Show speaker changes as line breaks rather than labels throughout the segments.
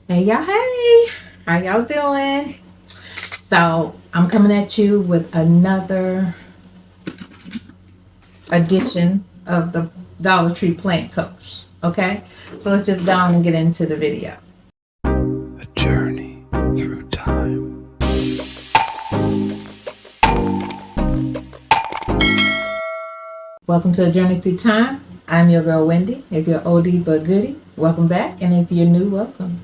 Hey y'all, hey, how y'all doing? So I'm coming at you with another edition of the Dollar Tree Plant Cloche. Okay, so let's just go on and get into the video.
A journey through time.
Welcome to A Journey Through Time. I'm your girl Wendy. If you're oldie but goodie, welcome back, and if you're new, welcome.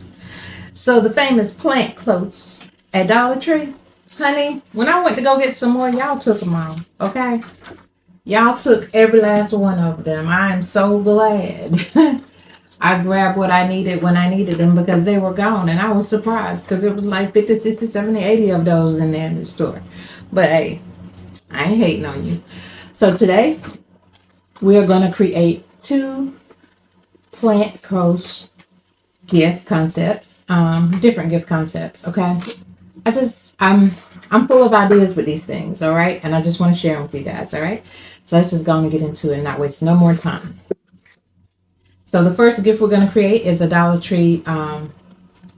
So the famous plant cloche at Dollar Tree, honey. When I went to go get some more, y'all took them all. Okay. Y'all took every last one of them. I am so glad I grabbed what I needed when I needed them because they were gone. And I was surprised because it was like 50, 60, 70, 80 of those in there in the store. But hey, I ain't hating on you. So today we are going to create two plant cloche gift concepts, different gift concepts. Okay. I'm full of ideas with these things. All right. And I just want to share them with you guys. All right. So let's just go and get into it and not waste no more time. So the first gift we're going to create is a Dollar Tree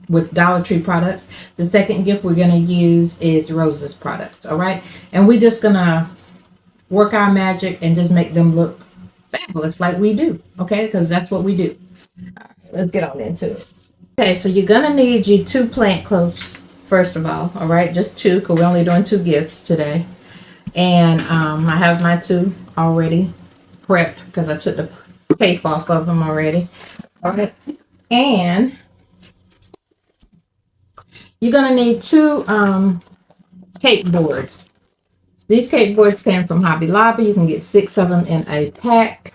with Dollar Tree products. The second gift we're going to use is Rose's products. All right. And we're just going to work our magic and just make them look fabulous like we do. Okay. Because that's what we do. Let's get on into it. Okay. So you're going to need you two plant cloches. First of all right. Just two because we're only doing two gifts today. And I have my two already prepped because I took the tape off of them already. All right. And you're going to need two cake boards. These cake boards came from Hobby Lobby. You can get 6 of them in a pack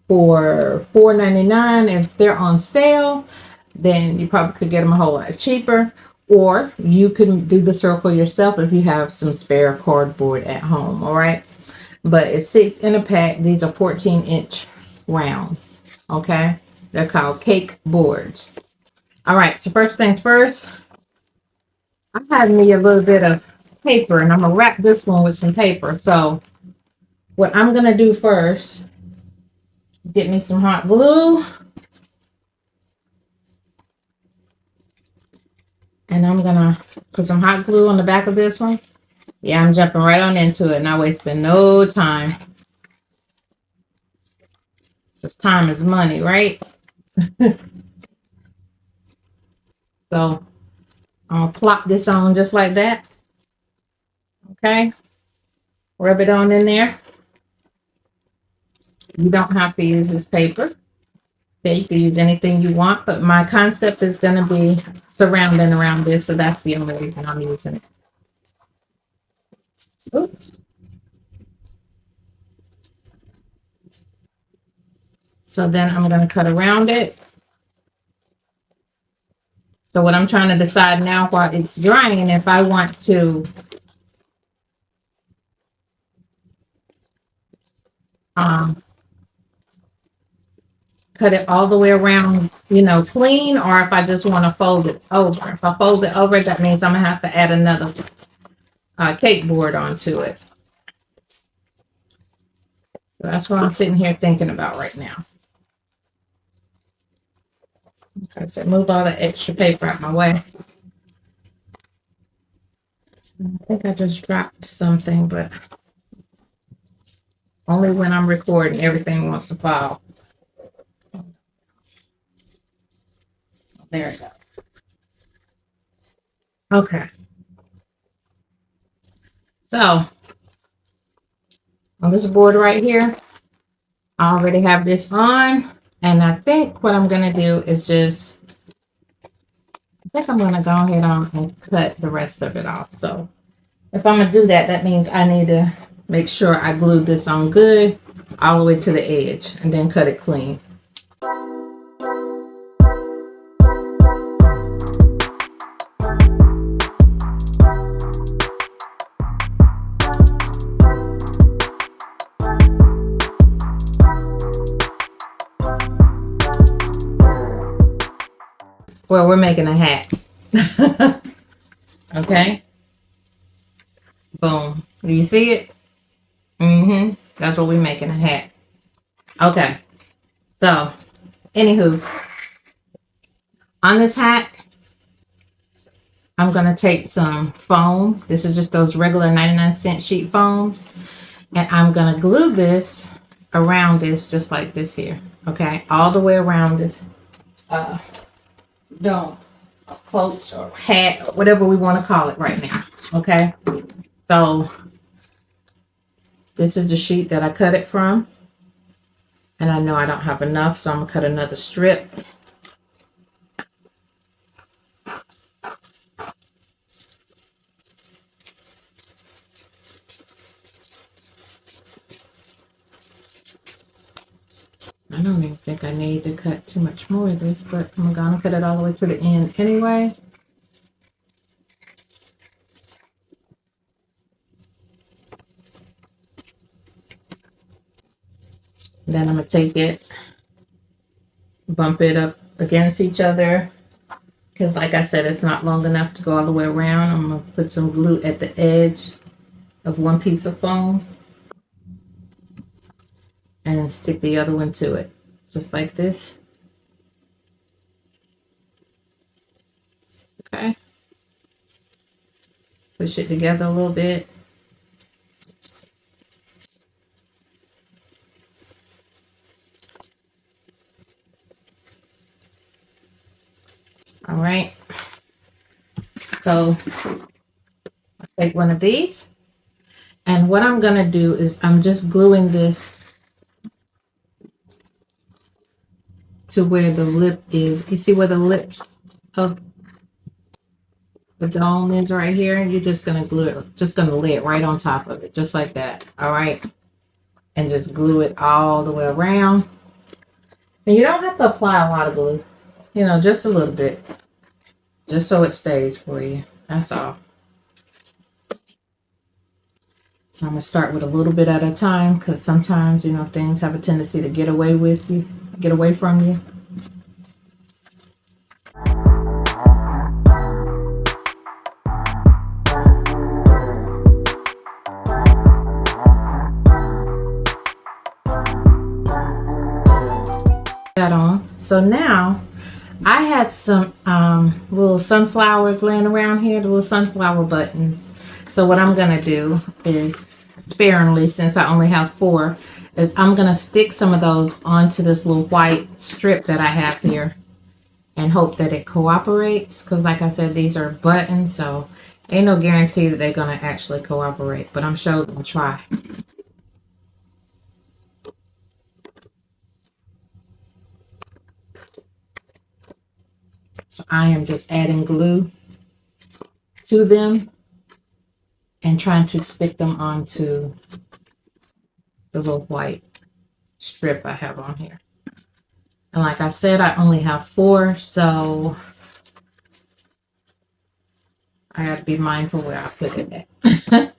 for $4.99. If they're on sale, then you probably could get them a whole lot cheaper. Or you can do the circle yourself if you have some spare cardboard at home. All right. But it's 6 in a pack. These are 14-inch rounds. Okay. They're called cake boards. All right. So first things first, I have me a little bit of paper and I'm going to wrap this one with some paper. So what I'm going to do first is get me some hot glue. And I'm going to put some hot glue on the back of this one. Yeah, I'm jumping right on into it, not wasting no time. Because time is money, right? So I'll plop this on just like that. Okay. Rub it on in there. You don't have to use this paper. Okay, you can use anything you want, but my concept is going to be surrounding around this, so that's the only reason I'm using it. Oops. So then I'm going to cut around it. So what I'm trying to decide now while it's drying, if I want to cut it all the way around, clean, or if I just want to fold it over. If I fold it over, that means I'm going to have to add another cake board onto it. So that's what I'm sitting here thinking about right now. Okay, so move all the extra paper out my way. I think I just dropped something, but only when I'm recording, everything wants to fall. There it goes. Okay. So on this board right here, I already have this on. And I think what I'm going to do is I think I'm going to go ahead on and cut the rest of it off. So if I'm going to do that, that means I need to make sure I glue this on good all the way to the edge and then cut it clean. Well, we're making a hat. Okay. Boom. Do you see it? That's what we're making, a hat. Okay. So, anywho, on this hat, I'm going to take some foam. This is just those regular 99-cent sheet foams. And I'm going to glue this around this just like this here. Okay. All the way around this dome, cloche or hat, or whatever we want to call it right now. Okay. So this is the sheet that I cut it from. And I know I don't have enough, so I'm going to cut another strip. I don't even think I need to cut too much more of this, but I'm going to cut it all the way to the end anyway. Then I'm going to take it, bump it up against each other. Because like I said, it's not long enough to go all the way around. I'm going to put some glue at the edge of one piece of foam. And stick the other one to it. Just like this. Okay. Push it together a little bit. All right. So I'll take one of these. And what I'm going to do is I'm just gluing this to where the lip is. You see where the lips of the dome is right here? You're just going to glue it, just going to lay it right on top of it, just like that. All right. And just glue it all the way around. And you don't have to apply a lot of glue, you know, just a little bit, just so it stays for you. That's all. So I'm going to start with a little bit at a time because sometimes, you know, things have a tendency to get away from you. That on. So now I had some little sunflowers laying around here, the little sunflower buttons. So what I'm going to do is sparingly, since I only have 4, is I'm going to stick some of those onto this little white strip that I have here and hope that it cooperates. Because like I said, these are buttons, so ain't no guarantee that they're going to actually cooperate, but I'm sure going to try. So I am just adding glue to them and trying to stick them onto the little white strip I have on here. And like I said, I only have 4, so I got to be mindful where I put it at.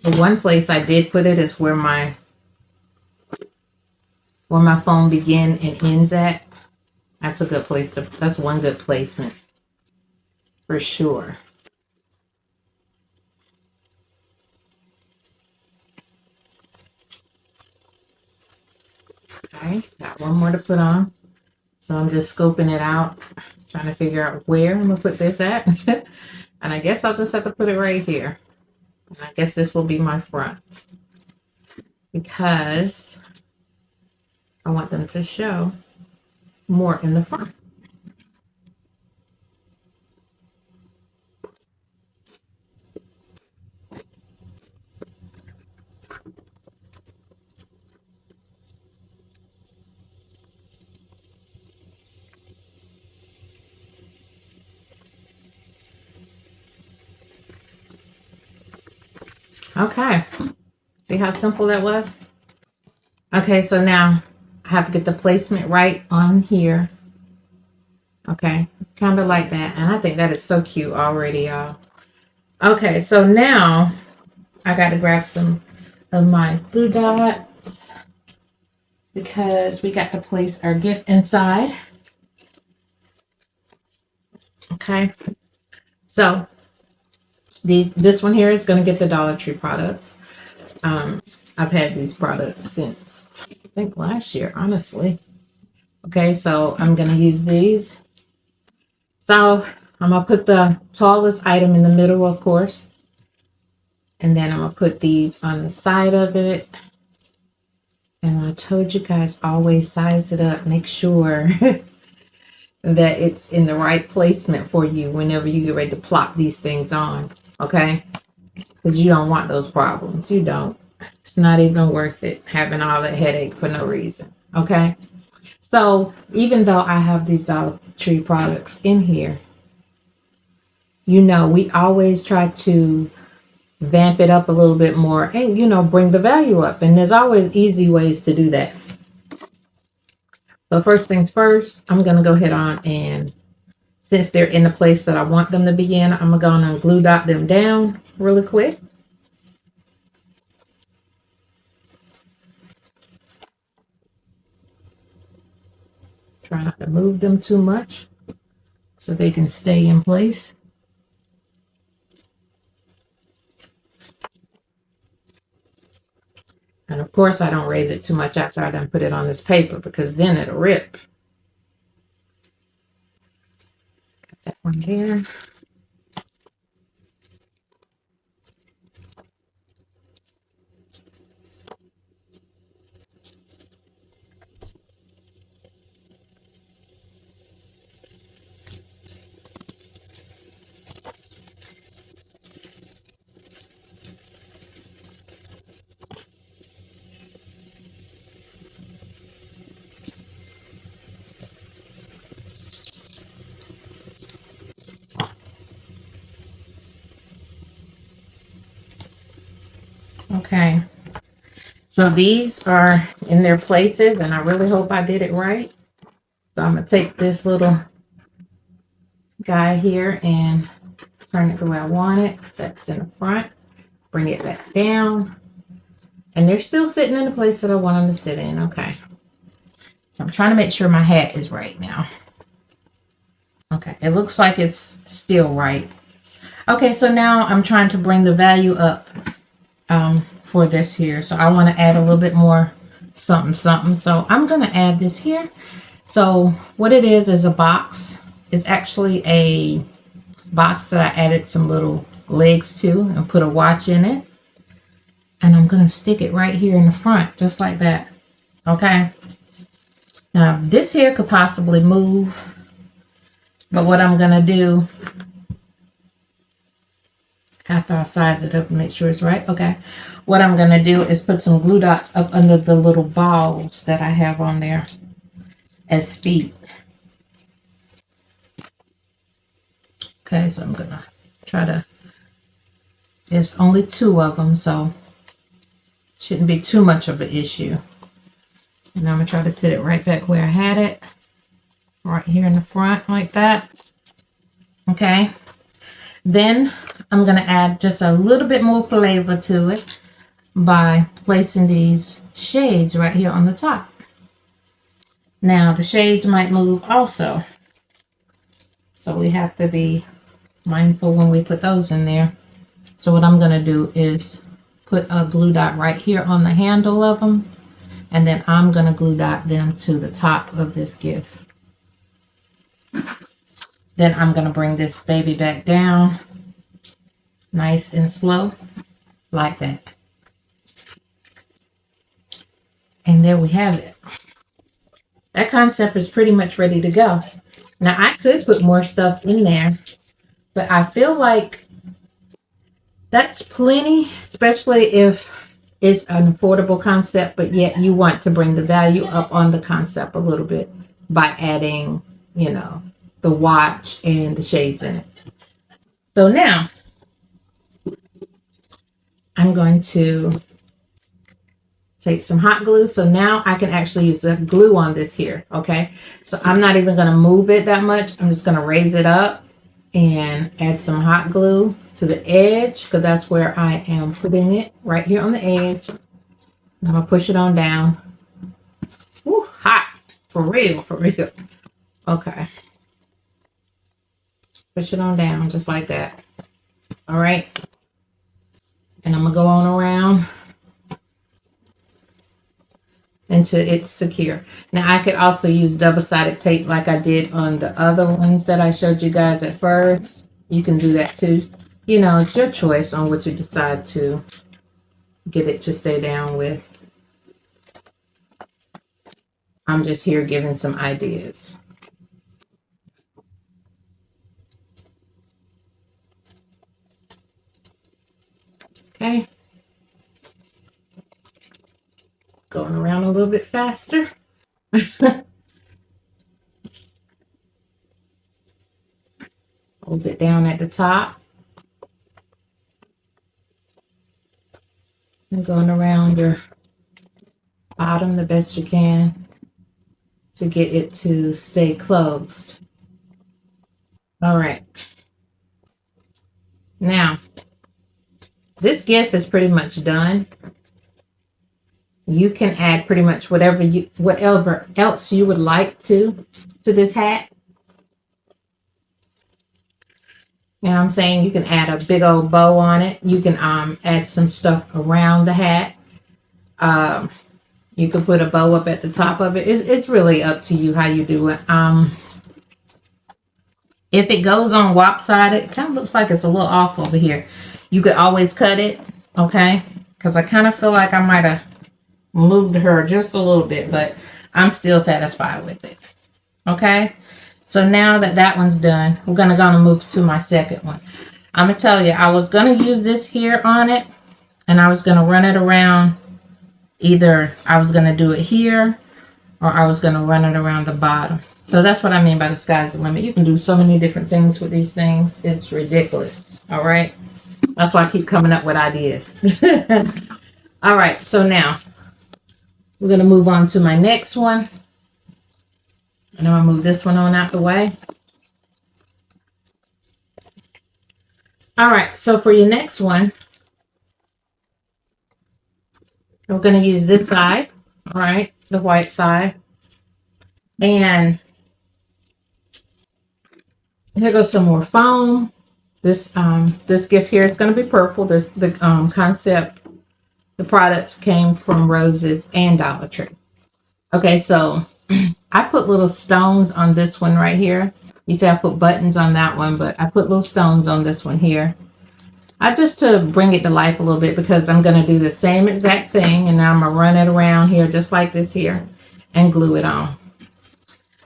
The one place I did put it is where my phone begin and ends at. That's a good place that's one good placement for sure. Okay, got one more to put on. So I'm just scoping it out, trying to figure out where I'm gonna put this at. And I guess I'll just have to put it right here. And I guess this will be my front, because I want them to show more in the front. Okay, see how simple that was? Okay, so now I have to get the placement right on here Okay, kind of like that. And I think that is so cute already, y'all. Okay, so now I got to grab some of my glue dots because we got to place our gift inside. Okay, so this one here is going to get the Dollar Tree products. I've had these products since I think last year, honestly. Okay, so I'm going to use these. So I'm going to put the tallest item in the middle, of course. And then I'm going to put these on the side of it. And I told you guys, always size it up. Make sure that it's in the right placement for you whenever you get ready to plop these things on. Okay? Because you don't want those problems. You don't. It's not even worth it having all that headache for no reason. Okay? So even though I have these Dollar Tree products in here, you know, we always try to vamp it up a little bit more and, you know, bring the value up. And there's always easy ways to do that. But first things first, I'm going to go ahead on and since they're in the place that I want them to be in, I'm going to glue dot them down really quick. Try not to move them too much so they can stay in place. And of course, I don't raise it too much after I done put it on this paper because then it'll rip. Got that one there. Okay. So these are in their places and I really hope I did it right. So I'm going to take this little guy here and turn it the way I want it. That's in the front. Bring it back down. And they're still sitting in the place that I want them to sit in. Okay. So I'm trying to make sure my hat is right now. Okay. It looks like it's still right. Okay. So now I'm trying to bring the value up for this here. So I want to add a little bit more something, something. So I'm going to add this here. So what it is a box. It's actually a box that I added some little legs to and put a watch in it. And I'm going to stick it right here in the front, just like that. Okay. Now this here could possibly move, but what I'm going to do after I size it up and make sure it's right. Okay. What I'm going to do is put some glue dots up under the little balls that I have on there as feet. Okay. So I'm going to try to, there's only 2 of them, so shouldn't be too much of an issue. And I'm going to try to sit it right back where I had it. Right here in the front like that. Okay. Then I'm going to add just a little bit more flavor to it by placing these shades right here on the top. Now the shades might move also. So we have to be mindful when we put those in there. So what I'm going to do is put a glue dot right here on the handle of them. And then I'm going to glue dot them to the top of this gift. Then I'm going to bring this baby back down nice and slow like that. And there we have it. That concept is pretty much ready to go. Now I could put more stuff in there, but I feel like that's plenty, especially if it's an affordable concept, but yet you want to bring the value up on the concept a little bit by adding, you know, the watch and the shades in it. So now I'm going to take some hot glue. So now I can actually use the glue on this here. Okay. So I'm not even going to move it that much. I'm just going to raise it up and add some hot glue to the edge, because that's where I am putting it, right here on the edge. I'm going to push it on down. Ooh, hot. For real, for real. Okay. Push it on down just like that. All right. And I'm going to go on around until it's secure. Now I could also use double-sided tape like I did on the other ones that I showed you guys at first. You can do that too. You know, it's your choice on what you decide to get it to stay down with. I'm just here giving some ideas. Okay. Going around a little bit faster. Hold it down at the top. And going around your bottom the best you can to get it to stay closed. All right. Now, this gift is pretty much done. You can add pretty much whatever else you would like to this hat. You know what I'm saying? You can add a big old bow on it. You can add some stuff around the hat. You can put a bow up at the top of it. It's really up to you how you do it. If it goes on lopsided, it kind of looks like it's a little off over here. You could always cut it, okay? Because I kind of feel like I might have moved her just a little bit, but I'm still satisfied with it. Okay? So now that that one's done, we're going to move to my second one. I'm going to tell you, I was going to use this here on it, and I was going to run it around. Either I was going to do it here, or I was going to run it around the bottom. So that's what I mean by the sky's the limit. You can do so many different things with these things. It's ridiculous. All right? That's why I keep coming up with ideas. All right. So now we're going to move on to my next one. And I'm going to move this one on out the way. All right. So for your next one, we're going to use this side. All right. The white side. And here goes some more foam. This gift here is going to be purple. The concept, the products came from Roses and Dollar Tree. Okay, so I put little stones on this one right here. You see I put buttons on that one, but I put little stones on this one here. Just to bring it to life a little bit, because I'm going to do the same exact thing, and now I'm going to run it around here just like this here and glue it on.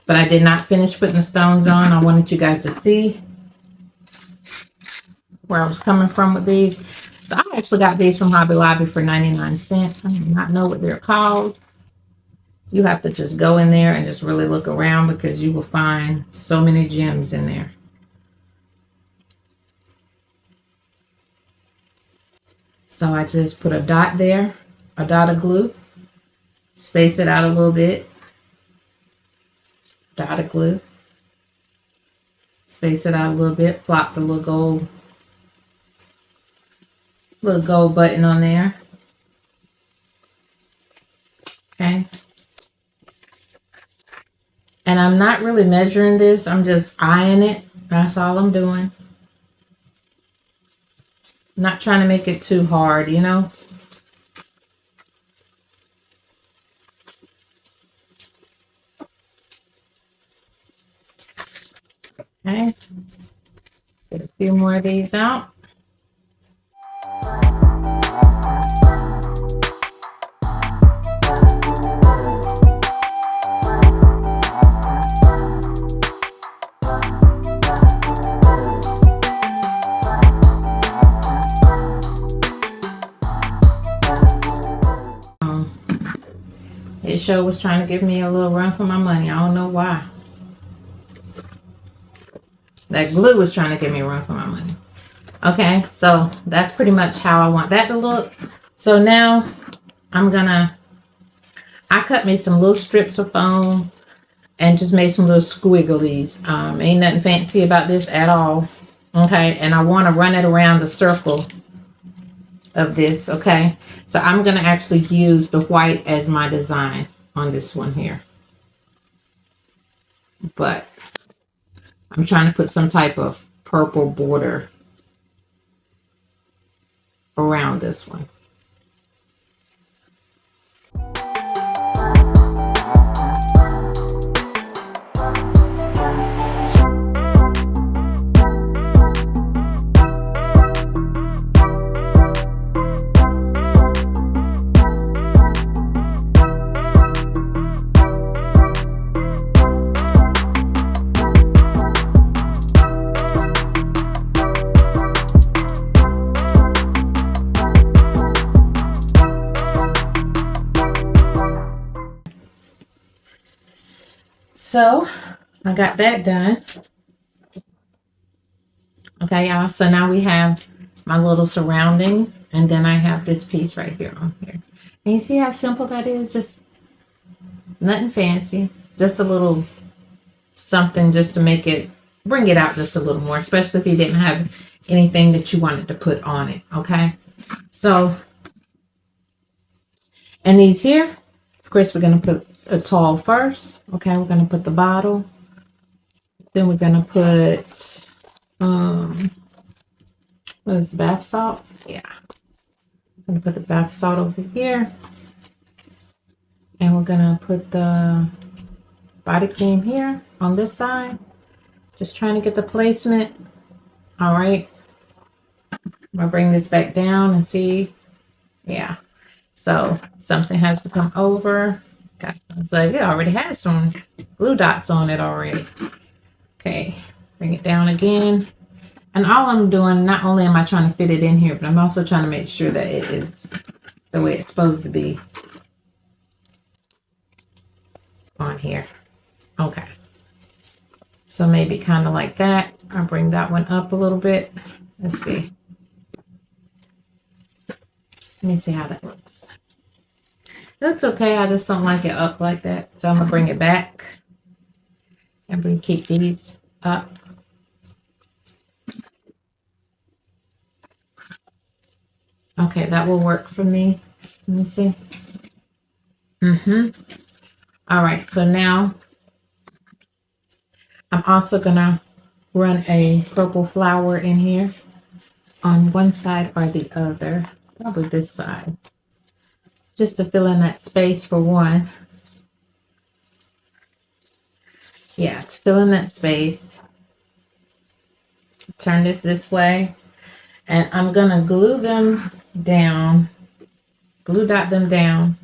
But I did not finish putting the stones on. I wanted you guys to see where I was coming from with these. So I actually got these from Hobby Lobby for 99 cents. I do not know what they're called. You have to just go in there and just really look around, because you will find so many gems in there. So I just put a dot there, a dot of glue, space it out a little bit, dot of glue, space it out a little bit, plop the little gold button on there. Okay. And I'm not really measuring this. I'm just eyeing it. That's all I'm doing. I'm not trying to make it too hard, you know. Okay. Get a few more of these out. It sure was trying to give me a little run for my money. I don't know why. That glue was trying to give me a run for my money. Okay, so that's pretty much how I want that to look. So now I'm gonna I cut me some little strips of foam and just made some little squigglies. Ain't nothing fancy about this at all. Okay, and I want to run it around the circle of this. Okay, so I'm going to actually use the white as my design on this one here, but I'm trying to put some type of purple border around this one. So I got that done. Okay, y'all. So now we have my little surrounding, and then I have this piece right here on here. And you see how simple that is? Just nothing fancy. Just a little something just to make it, bring it out just a little more, especially if you didn't have anything that you wanted to put on it. Okay. So, and these here, of course, we're going to put a towel first. Okay. We're going to put the bottle. Then we're going to put, what is bath salt? Yeah. I'm going to put the bath salt over here. And we're going to put the body cream here on this side. Just trying to get the placement. All right. I'm going to bring this back down and see. Yeah. So something has to come over. Got, so it already has some glue dots on it already. Okay. Bring it down again. And all I'm doing, not only am I trying to fit it in here, but I'm also trying to make sure that it is the way it's supposed to be on here. Okay. So maybe kind of like that. I'll bring that one up a little bit. Let's see. Let me see how that looks. That's okay. I just don't like it up like that. So I'm going to bring it back. And keep these up. Okay, that will work for me. Let me see. All right, so now I'm also going to run a purple flower in here on one side or the other. Probably this side. Just to fill in that space for one. Yeah, to fill in that space. Turn this way. And I'm going to glue them down. Glue dot them down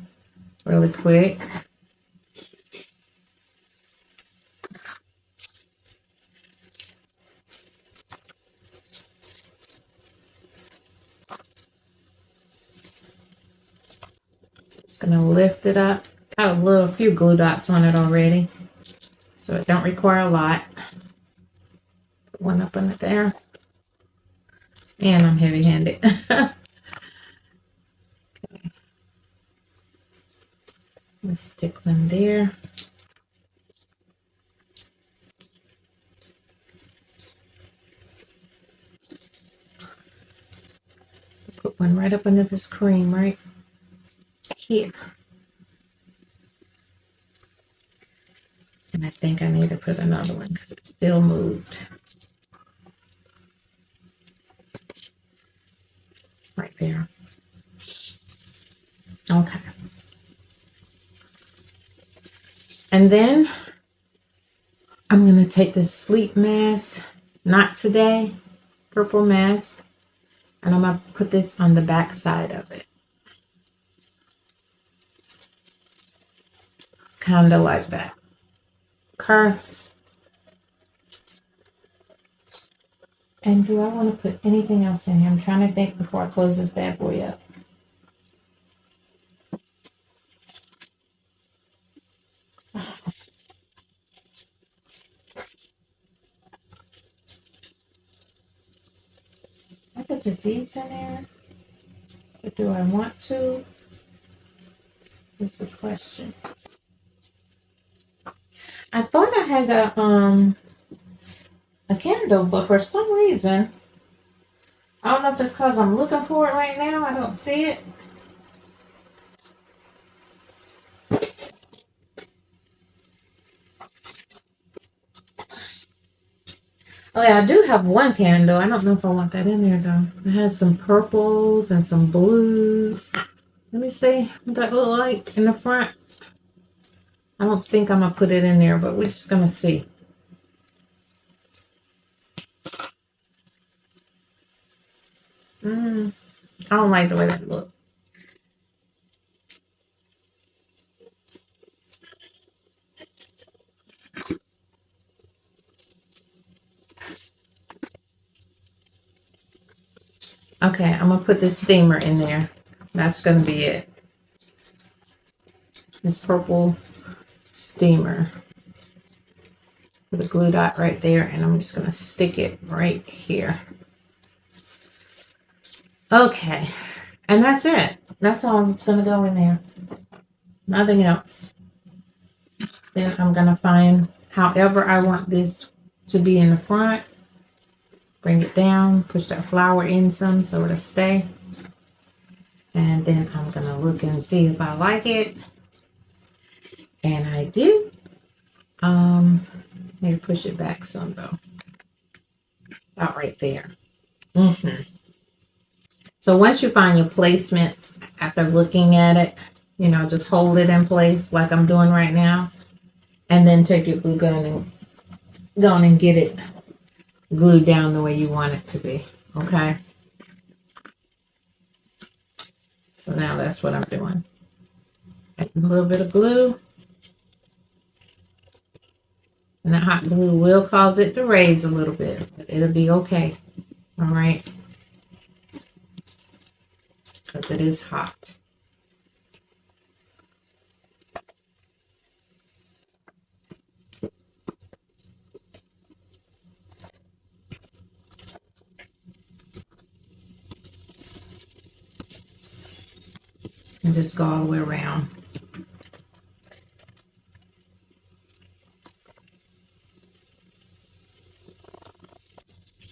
really quick. Just going to lift it up. Got a few glue dots on it already. So it don't require a lot. Put one up in it there. And I'm heavy-handed. Okay. Let's stick one there. Put one right up under this cream right here. And I think I need to put another one because it's still moved. Right there. Okay. And then I'm going to take this sleep mask, not today, purple mask, and I'm going to put this on the back side of it. Kind of like that. Okay. And do I want to put anything else in here? I'm trying to think before I close this bad boy up. I put the these in there. But do I want to? That's a question. I thought I had a candle, but for some reason, I don't know if it's because I'm looking for it right now. I don't see it. Oh yeah, I do have one candle. I don't know if I want that in there though. It has some purples and some blues. Let me see what that look like in the front. I don't think I'm gonna put it in there, but we're just gonna see. I don't like the way that looks. Okay, I'm gonna put this steamer in there. That's gonna be it. This purple steamer. Put a glue dot right there, and I'm just gonna stick it right here. Okay, and that's it. That's all that's gonna go in there. Nothing else. Then I'm gonna find however I want this to be in the front. Bring it down, push that flower in some so it'll stay. And then I'm gonna look and see if I like it. And I do. Maybe push it back some though. About right there. So once you find your placement after looking at it, you know, just hold it in place like I'm doing right now. And then take your glue gun and go on and get it glued down the way you want it to be. Okay. So now that's what I'm doing. Add a little bit of glue. And that hot glue will cause it to raise a little bit, but it'll be okay. All right. Because it is hot. And just go all the way around.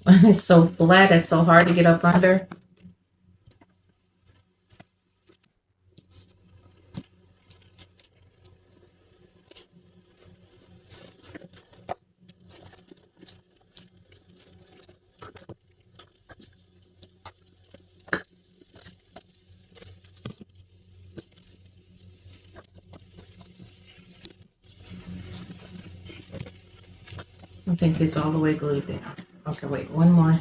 It's so flat, it's so hard to get up under. I think it's all the way glued down. Okay, wait, one more.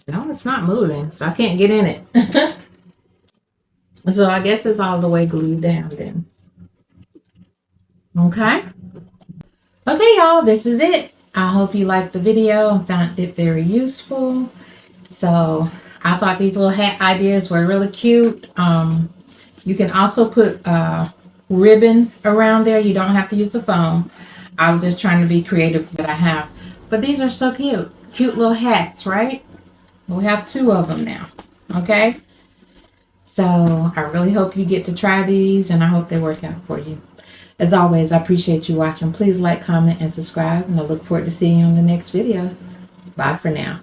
No, it's not moving, so I can't get in it. So I guess it's all the way glued down then. Okay. Okay, y'all, this is it. I hope you liked the video and found it very useful. So I thought these little hat ideas were really cute. You can also put ribbon around there. You don't have to use the foam. I was just trying to be creative that I have. But these are so cute. Cute little hats, right? We have 2 of them now. Okay? So I really hope you get to try these, and I hope they work out for you. As always, I appreciate you watching. Please like, comment, and subscribe, and I look forward to seeing you on the next video. Bye for now.